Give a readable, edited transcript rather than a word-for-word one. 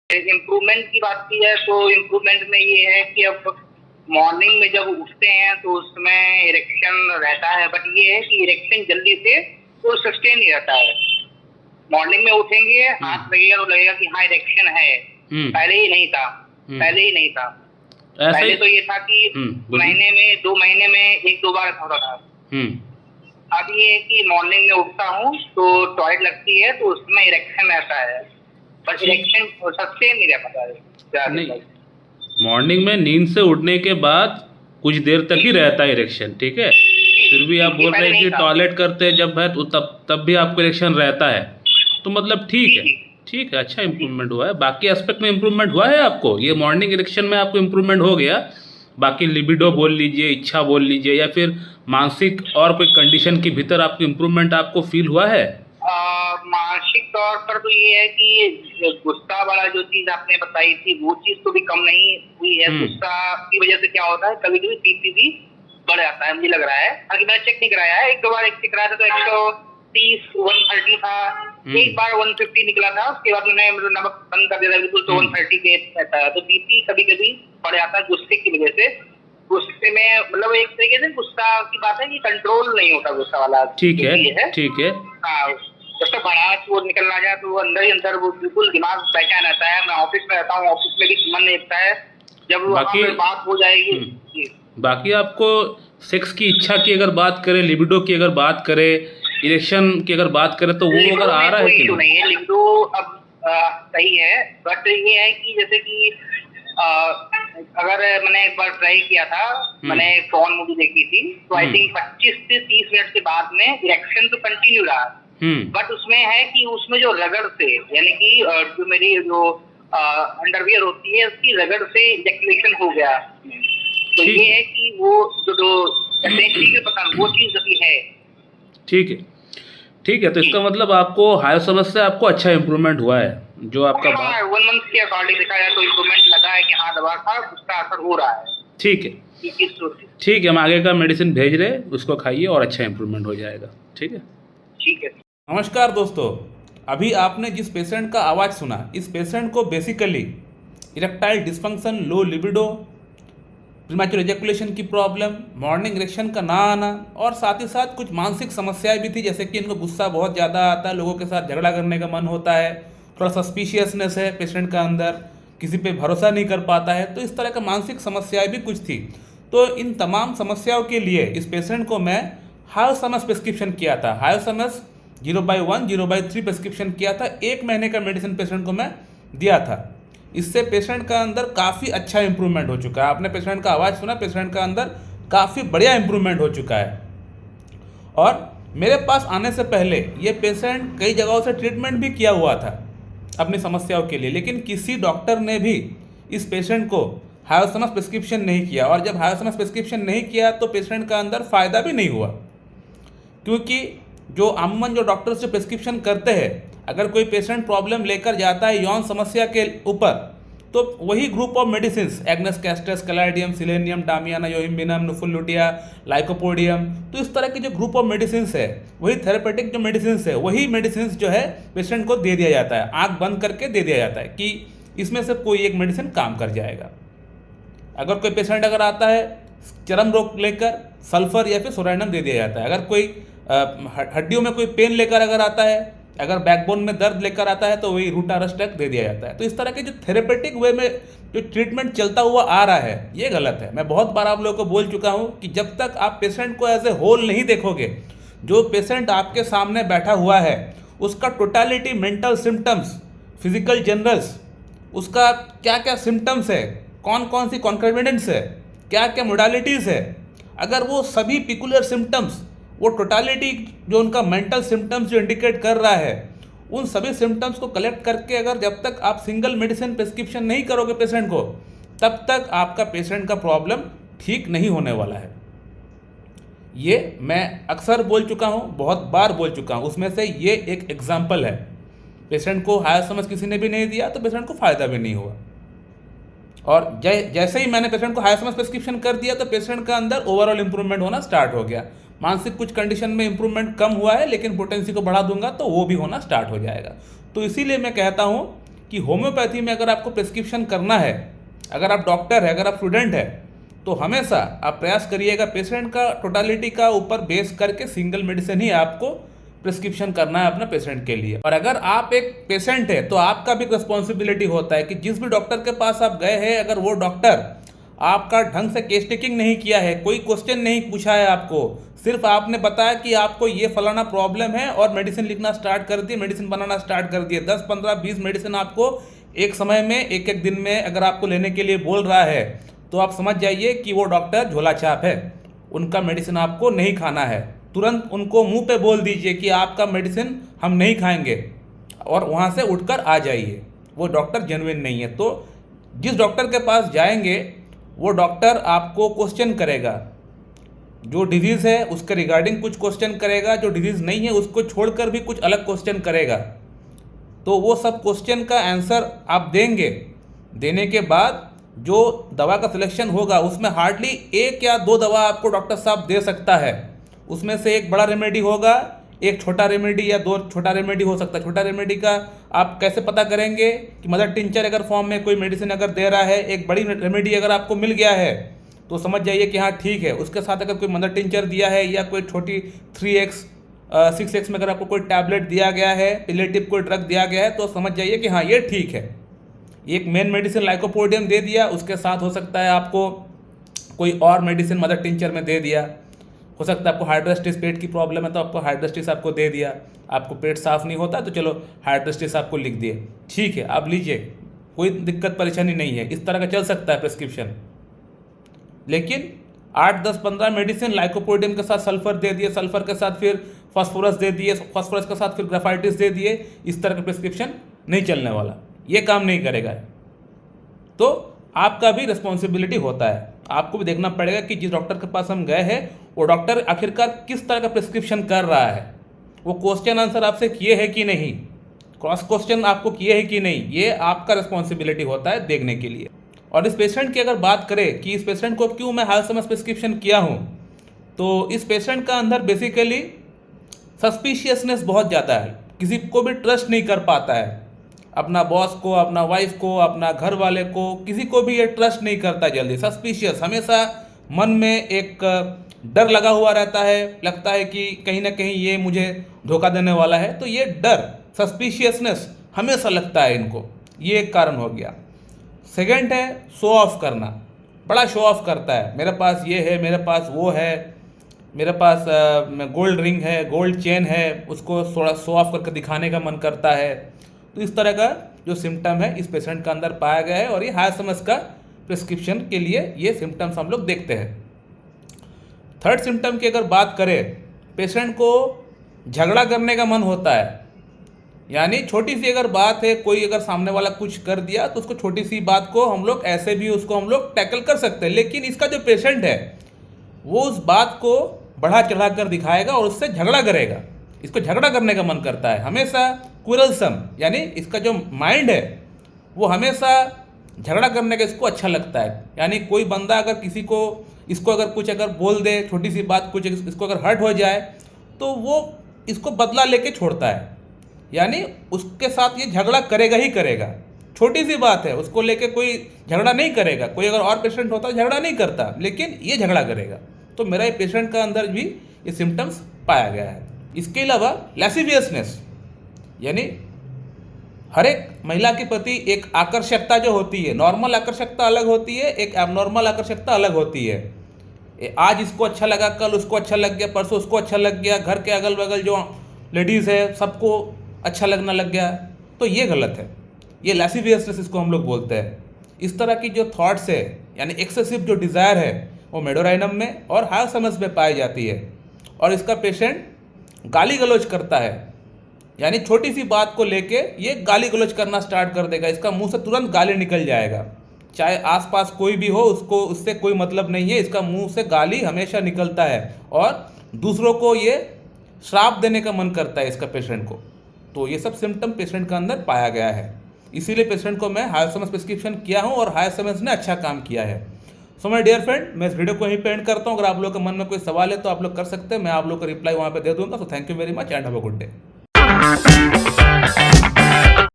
Improvement की बात की जाए तो इम्प्रूवमेंट में ये है कि अब मॉर्निंग में जब उठते हैं तो उसमें इरेक्शन रहता है, बट ये है कि इरेक्शन जल्दी से तो सस्टेन नहीं रहता है। मॉर्निंग में उठेंगे, हाथ लगेगा तो लगेगा कि हाँ इरेक्शन है, पहले ही नहीं था। पहले ही नहीं था। पहले तो ये था कि महीने में 2 महीने में 1-2 बार होता था। अब ये है कि मॉर्निंग में उठता हूँ तो टॉयलेट लगती है तो उसमें इरेक्शन रहता है, पर इरेक्शन सस्टेन नहीं रह पाता है। नहीं, मॉर्निंग में नींद से उठने के बाद कुछ देर तक ही रहता है इरेक्शन, ठीक है। फिर भी आप बोल रहे हैं कि टॉयलेट करते हैं जब है तो तब भी आपको इरेक्शन रहता है, तो मतलब ठीक है, ठीक है, अच्छा इम्प्रूवमेंट हुआ है। बाकी एस्पेक्ट में इम्प्रूवमेंट हुआ है आपको? ये मॉर्निंग इरेक्शन में आपको इम्प्रूवमेंट हो गया, बाकी लिबिडो बोल लीजिए, इच्छा बोल लीजिए, या फिर मानसिक और कोई कंडीशन के भीतर आपको इम्प्रूवमेंट आपको फील हुआ है? मानसिक तौर पर तो ये है कि गुस्सा वाला जो चीज आपने बताई थी वो चीज तो भी कम नहीं हुई है। गुस्सा की वजह से क्या होता है, कभी कभी बीपी भी बढ़ जाता है, मुझे लग रहा है। हालांकि मैंने चेक नहीं कराया है, 1-2 बार चेक कराया था तो 130 130 था, एक बार 150 निकला था, उसके बाद मैंने नमक बंद कर दिया था बिल्कुल, तो 130 के रहता है। तो बीपी कभी कभी बढ़ जाता है गुस्से की वजह से। गुस्से में मतलब एक तरीके से गुस्सा की बात है कि कंट्रोल नहीं होता गुस्सा वाला। ठीक है, ठीक है। हाँ, जब तक भड़ास वो निकल ना जाए तो वो अंदर ही अंदर वो बिल्कुल दिमाग बेचैन रहता है। मैं ऑफिस में रहता हूँ, ऑफिस में भी मन नहीं लगता है। जब बाकी बात हो जाएगी। बाकी आपको सेक्स की इच्छा की अगर बात करें, लिबिडो की अगर बात करें, इरेक्शन की अगर बात करें, तो वो अगर आ रहा है कि नहीं है, लिबिडो अब सही है, बट ये है कि जैसे कि अगर मैंने एक बार ट्राई किया था, मैंने फोन मूवी देखी थी, तो आई थिंक 25 से 30 मिनट के बाद में इरेक्शन तो कंटिन्यू रहा, बट उसमें है कि उसमें जो रगड़ से, यानी कि जो मेरी जो अंडरवियर होती है उसकी रगड़ से इजेक्युलेशन हो गया। तो ये है कि वो जो वो चीज अभी है। ठीक है, ठीक है। तो इसका मतलब आपको हायर समस्या आपको अच्छा इम्प्रूवमेंट हुआ है, जो आपका 1 मंथ के अकॉर्डिंग देखा जाए तो इम्प्रूवमेंट लगा है कि हाँ दवा का उसका असर हो रहा है। ठीक है, ठीक है। हम आगे का मेडिसिन भेज रहे हैं, उसको खाइए और अच्छा इम्प्रूवमेंट हो जाएगा। ठीक है, ठीक है। नमस्कार दोस्तों, अभी आपने जिस पेशेंट का आवाज़ सुना, इस पेशेंट को basically erectile dysfunction, low libido, premature ejaculation की प्रॉब्लम, मॉर्निंग इरेक्शन का ना आना, और साथ ही साथ कुछ मानसिक समस्याएं भी थी, जैसे कि इनको गुस्सा बहुत ज़्यादा आता है, लोगों के साथ झगड़ा करने का मन होता है, थोड़ा सस्पिशियसनेस है पेशेंट का अंदर, किसी पे भरोसा नहीं कर पाता है, तो इस तरह का मानसिक समस्याएं भी कुछ थी। तो इन तमाम समस्याओं के लिए इस पेशेंट को मैं हायोसमस प्रिस्क्रिप्शन किया था। हायोसमस 0/1 0/3 प्रिस्क्रिप्शन किया था। 1 महीने का मेडिसिन पेशेंट को मैं दिया था। इससे पेशेंट का अंदर काफ़ी अच्छा इंप्रूवमेंट हो चुका है। आपने पेशेंट का आवाज़ सुना, पेशेंट का अंदर काफ़ी बढ़िया इंप्रूवमेंट हो चुका है। और मेरे पास आने से पहले ये पेशेंट कई जगहों से ट्रीटमेंट भी किया हुआ था अपनी समस्याओं के लिए, लेकिन किसी डॉक्टर ने भी इस पेशेंट को हायोसमस प्रिस्क्रिप्शन नहीं किया। और जब हायोसमस प्रिस्क्रिप्शन नहीं किया तो पेशेंट का अंदर फ़ायदा भी नहीं हुआ, क्योंकि जो अमूमन जो डॉक्टर्स जो प्रिस्क्रिप्शन करते हैं, अगर कोई पेशेंट प्रॉब्लम लेकर जाता है यौन समस्या के ऊपर, तो वही group of medicine, agnus castus, caladium, selenium, damiana, yohimbinum, नुफुलुटिया, लाइकोपोडियम, तो इस तरह के जो ग्रुप ऑफ मेडिसिन है, वही थेरेपेटिक जो मेडिसिन है, वही मेडिसिन जो है पेशेंट को दे दिया जाता है, आँख बंद करके दे दिया जाता है कि इसमें से कोई एक मेडिसिन काम कर जाएगा। अगर कोई पेशेंट अगर आता है चर्म रोग लेकर, सल्फर या फिर सोराइनम दे दिया जाता है। अगर कोई हड्डियों में कोई पेन लेकर अगर आता है, अगर बैकबोन में दर्द लेकर आता है, तो वही रूटारस्टेक दे दिया जाता है। तो इस तरह के जो थेरेपेटिक वे में जो ट्रीटमेंट चलता हुआ आ रहा है, ये गलत है। मैं बहुत बार आप लोगों को बोल चुका हूँ कि जब तक आप पेशेंट को एज ए होल नहीं देखोगे, जो पेशेंट आपके सामने बैठा हुआ है उसका totality, mental symptoms, physical generals, उसका क्या क्या सिम्टम्स है, कौन कौन सी कॉन्कर्विडेंस है, क्या क्या मोडालिटीज़ है, अगर वो सभी पिकुलर सिम्टम्स, वो टोटालिटी जो उनका मेंटल सिम्टम्स जो इंडिकेट कर रहा है, उन सभी सिम्टम्स को कलेक्ट करके अगर जब तक आप सिंगल मेडिसिन प्रिस्क्रिप्शन नहीं करोगे पेशेंट को, तब तक आपका पेशेंट का प्रॉब्लम ठीक नहीं होने वाला है। ये मैं अक्सर बोल चुका हूँ, बहुत बार बोल चुका हूँ। उसमें से ये एक एग्जाम्पल है। पेशेंट को हायोसमस किसी ने भी नहीं दिया तो पेशेंट को फ़ायदा भी नहीं हुआ, और जैसे ही मैंने पेशेंट को हायोसमस प्रिस्क्रिप्शन कर दिया तो पेशेंट का अंदर ओवरऑल इंप्रूवमेंट होना स्टार्ट हो गया। मानसिक कुछ कंडीशन में इंप्रूवमेंट कम हुआ है, लेकिन पोटेंसी को बढ़ा दूंगा तो वो भी होना स्टार्ट हो जाएगा। तो इसीलिए मैं कहता हूँ कि होम्योपैथी में अगर आपको प्रिस्क्रिप्शन करना है, अगर आप डॉक्टर है, अगर आप स्टूडेंट है, तो हमेशा आप प्रयास करिएगा पेशेंट का टोटालिटी का ऊपर बेस करके सिंगल मेडिसिन ही आपको प्रिस्क्रिप्शन करना है अपने पेशेंट के लिए। और अगर आप एक पेशेंट है तो आपका भी रिस्पॉन्सिबिलिटी होता है कि जिस भी डॉक्टर के पास आप गए हैं, अगर वो डॉक्टर आपका ढंग से केस टेकिंग नहीं किया है, कोई क्वेश्चन नहीं पूछा है आपको, सिर्फ आपने बताया कि आपको ये फलाना प्रॉब्लम है और मेडिसिन लिखना स्टार्ट कर दिए, मेडिसिन बनाना स्टार्ट कर दिए, 10, 15, 20 मेडिसिन आपको एक समय में एक एक दिन में अगर आपको लेने के लिए बोल रहा है, तो आप समझ जाइए कि वो डॉक्टर झोला छाप है, उनका मेडिसिन आपको नहीं खाना है। तुरंत उनको मुंह पे बोल दीजिए कि आपका मेडिसिन हम नहीं खाएंगे और वहाँ से उठकर आ जाइए, वो डॉक्टर जेन्युइन नहीं है। तो जिस डॉक्टर के पास जाएंगे वो डॉक्टर आपको क्वेश्चन करेगा, जो डिजीज़ है उसके रिगार्डिंग कुछ क्वेश्चन करेगा, जो डिजीज़ नहीं है उसको छोड़कर भी कुछ अलग क्वेश्चन करेगा। तो वो सब क्वेश्चन का आंसर आप देंगे, देने के बाद जो दवा का सिलेक्शन होगा उसमें हार्डली 1 या 2 दवा आपको डॉक्टर साहब दे सकता है। उसमें से एक बड़ा रेमेडी होगा, एक छोटा रेमेडी या 2 छोटा रेमेडी हो सकता है। छोटा रेमेडी का आप कैसे पता करेंगे कि मदर टिंचर अगर फॉर्म में कोई मेडिसिन अगर दे रहा है, एक बड़ी रेमेडी अगर आपको मिल गया है तो समझ जाइए कि हाँ ठीक है। उसके साथ अगर कोई मदर टिंचर दिया है या कोई छोटी 3x 6x में अगर आपको कोई टैबलेट दिया गया है, पिलेटिव कोई ड्रग दिया गया है, तो समझ जाइए कि हाँ ये ठीक है। एक मेन मेडिसिन लाइकोपोडियम दे दिया, उसके साथ हो सकता है आपको कोई और मेडिसिन मदर टिंचर में दे दिया, हो सकता है आपको हाइड्रोस्टिस पेट की प्रॉब्लम है तो आपको हाइड्रोस्टिस आपको दे दिया, आपको पेट साफ नहीं होता तो चलो हाइड्रोस्टिस आपको लिख दिए, ठीक है आप लीजिए, कोई दिक्कत परेशानी नहीं है, इस तरह का चल सकता है प्रिस्क्रिप्शन। लेकिन 8, 10, 15 मेडिसिन लाइकोपोडियम के साथ सल्फर दे दिए, सल्फर के साथ फिर फास्फोरस दे दिए, फास्फोरस के साथ फिर ग्राफाइटिस दे दिए, इस तरह का प्रिस्क्रिप्शन नहीं चलने वाला, ये काम नहीं करेगा। तो आपका भी रिस्पॉन्सिबिलिटी होता है, आपको भी देखना पड़ेगा कि जिस डॉक्टर के पास हम गए हैं वो डॉक्टर आखिरकार किस तरह का प्रिस्क्रिप्शन कर रहा है, वो क्वेश्चन आंसर आपसे किए हैं कि नहीं, क्रॉस क्वेश्चन आपको किए हैं कि नहीं, ये आपका रिस्पॉन्सिबिलिटी होता है देखने के लिए। और इस पेशेंट की अगर बात करें कि इस पेशेंट को क्यों मैं हाल समय प्रिस्क्रिप्शन किया हूँ, तो इस पेशेंट का अंदर बेसिकली सस्पिशियसनेस बहुत ज़्यादा है, किसी को भी ट्रस्ट नहीं कर पाता है, अपना बॉस को, अपना वाइफ को, अपना घर वाले को, किसी को भी ये ट्रस्ट नहीं करता जल्दी। सस्पिशियस, हमेशा मन में एक डर लगा हुआ रहता है, लगता है कि कहीं ना कहीं ये मुझे धोखा देने वाला है, तो ये डर, सस्पिशियसनेस हमेशा लगता है इनको, ये एक कारण हो गया। सेकंड है शो ऑफ करना, बड़ा शो ऑफ करता है, मेरे पास ये है, मेरे पास वो है, मेरे पास गोल्ड रिंग है, गोल्ड चेन है, उसको थोड़ा शो ऑफ करके दिखाने का मन करता है। तो इस तरह का जो सिम्टम है इस पेशेंट का अंदर पाया गया है और ये हाई समझ का प्रिस्क्रिप्शन के लिए ये सिम्टम्स हम लोग देखते हैं। थर्ड सिम्टम की अगर बात करें, पेशेंट को झगड़ा करने का मन होता है, यानी छोटी सी अगर बात है, कोई अगर सामने वाला कुछ कर दिया तो उसको छोटी सी बात को हम लोग ऐसे भी उसको हम लोग टैकल कर सकते हैं, लेकिन इसका जो पेशेंट है वो उस बात को बढ़ा चढ़ा कर दिखाएगा और उससे झगड़ा करेगा, इसको झगड़ा करने का मन करता है, हमेशा क्विरलसम, यानी इसका जो माइंड है वो हमेशा झगड़ा करने का इसको अच्छा लगता है। यानी कोई बंदा अगर किसी को, इसको अगर कुछ अगर बोल दे, छोटी सी बात कुछ इसको अगर हर्ट हो जाए तो वो इसको बदला लेके छोड़ता है, यानी उसके साथ ये झगड़ा करेगा ही करेगा। छोटी सी बात है उसको लेके कोई झगड़ा नहीं करेगा, कोई अगर और पेशेंट होता झगड़ा नहीं करता, लेकिन ये झगड़ा करेगा। तो मेरा ये पेशेंट का अंदर भी ये सिम्टम्स पाया गया है। इसके अलावा लैसिवियसनेस, यानी हर एक महिला के प्रति एक आकर्षकता जो होती है, नॉर्मल आकर्षकता अलग होती है, एक एबनॉर्मल आकर्षकता अलग होती है। आज इसको अच्छा लगा, कल उसको अच्छा लग गया, परसों उसको अच्छा लग गया, घर के अगल बगल जो लेडीज़ है सबको अच्छा लगना लग गया, तो ये गलत है, ये लैसिवियसनेस इसको हम लोग बोलते हैं। इस तरह की जो थॉट्स है, यानी एक्सेसिव जो डिज़ायर है, वो मेडोराइनम में और हाई समझ में पाई जाती है। और इसका पेशेंट गाली गलौज करता है, यानी छोटी सी बात को लेके ये गाली गलौज करना स्टार्ट कर देगा, इसका मुंह से तुरंत गाली निकल जाएगा, चाहे आसपास कोई भी हो उसको उससे कोई मतलब नहीं है, इसका मुंह से गाली हमेशा निकलता है और दूसरों को ये श्राप देने का मन करता है इसका पेशेंट को। तो ये सब सिम्टम पेशेंट का अंदर पाया गया है, इसीलिए पेशेंट को मैं हाई समझ प्रिस्क्रिप्शन किया हूँ और हाई समझ ने अच्छा काम किया है। सो माय डियर फ्रेंड, मैं इस वीडियो को यहीं पे एंड करता हूँ। अगर आप लोग के मन में कोई सवाल है तो आप लोग कर सकते हैं, मैं आप लोग को रिप्लाई वहाँ पे दे दूँगा। So thank you very much and have a good day.